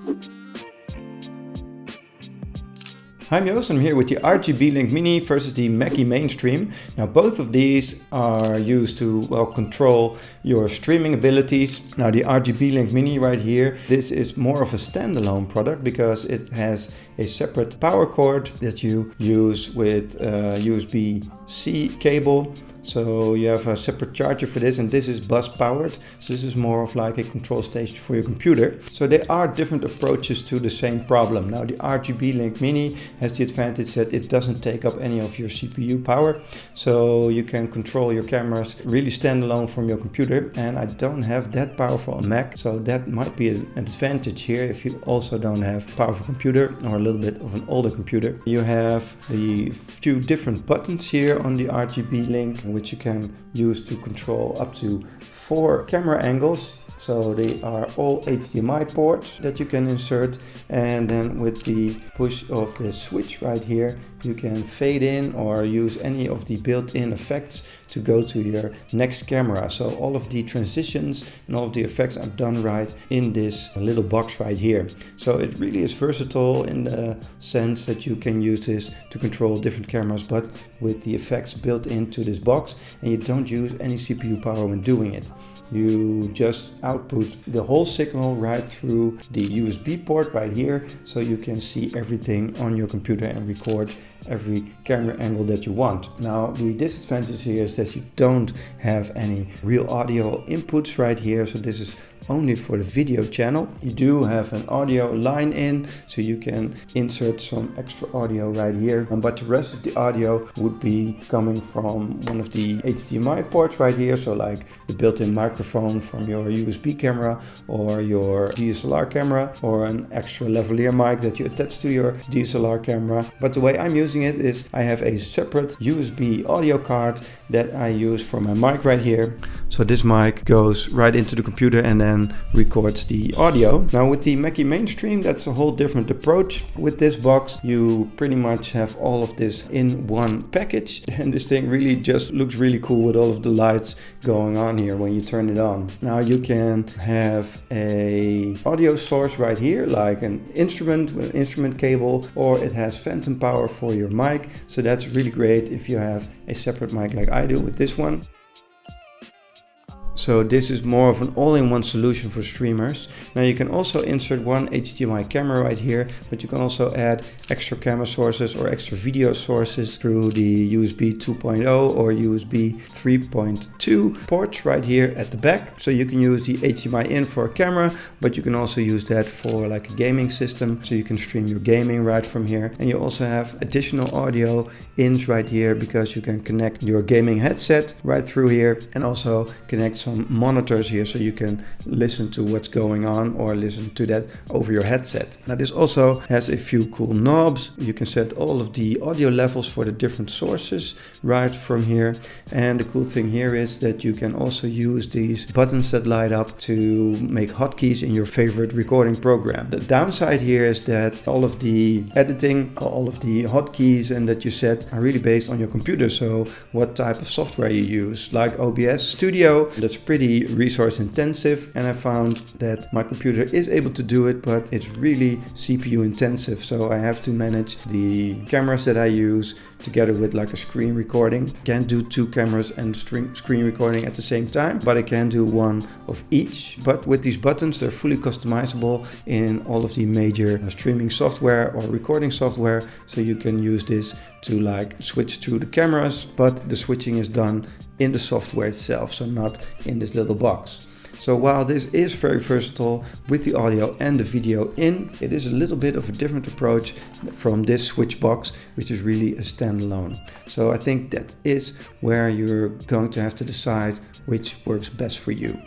Hi, I'm Joost. I'm here with the RGBLink Mini versus the Mackie Mainstream. Now both of these are used to control your streaming abilities. Now the RGBLink Mini right here, this is more of a standalone product because it has a separate power cord that you use with USB-C cable. So you have a separate charger for this, and this is bus powered. So this is more of like a control station for your computer. So there are different approaches to the same problem. Now the RGBLink Mini has the advantage that it doesn't take up any of your CPU power. So you can control your cameras really standalone from your computer. And I don't have that powerful on Mac. So that might be an advantage here if you also don't have a powerful computer or a little bit of an older computer. You have the few different buttons here on the RGBLink, which you can use to control up to 4 camera angles. So they are all HDMI ports that you can insert, and then with the push of the switch right here you can fade in or use any of the built-in effects to go to your next camera. So all of the transitions and all of the effects are done right in this little box right here. So it really is versatile in the sense that you can use this to control different cameras, but with the effects built into this box, and you don't use any CPU power when doing it. You just output the whole signal right through the USB port right here, so you can see everything on your computer and record every camera angle that you want. Now the disadvantage here is that you don't have any real audio inputs right here, so this is only for the video channel. You do have an audio line in, so you can insert some extra audio right here, but the rest of the audio would be coming from one of the HDMI ports right here, so like the built-in microphone from your USB camera or your DSLR camera, or an extra lavalier mic that you attach to your DSLR camera. But the way I'm using it is I have a separate USB audio card that I use for my mic right here. So this mic goes right into the computer and then records the audio. Now with the Mackie Mainstream, that's a whole different approach. With this box you pretty much have all of this in one package, and this thing really just looks really cool with all of the lights going on here when you turn it on. Now you can have a audio source right here, like an instrument with an instrument cable, or it has phantom power for your mic. So that's really great if you have a separate mic like I do with this one. So this is more of an all-in-one solution for streamers. Now you can also insert one HDMI camera right here, but you can also add extra camera sources or extra video sources through the USB 2.0 or USB 3.2 ports right here at the back. So you can use the HDMI in for a camera, but you can also use that for like a gaming system. So you can stream your gaming right from here. And you also have additional audio ins right here because you can connect your gaming headset right through here, and also connect some monitors here so you can listen to what's going on or listen to that over your headset. Now this also has a few cool knobs. You can set all of the audio levels for the different sources right from here, and the cool thing here is that you can also use these buttons that light up to make hotkeys in your favorite recording program. The downside here is that all of the editing, all of the hotkeys and that you set are really based on your computer. So what type of software you use, like OBS Studio, that's pretty resource intensive, and I found that my computer is able to do it, but it's really CPU intensive. So I have to manage the cameras that I use together with like a screen recording. Can't do 2 cameras and screen recording at the same time, but I can do one of each. But with these buttons, they're fully customizable in all of the major streaming software or recording software. So you can use this to like switch through the cameras, but the switching is done in the software itself, so not in this little box. So while this is very versatile with the audio and the video in, it is a little bit of a different approach from this switch box, which is really a standalone. So I think that is where you're going to have to decide which works best for you.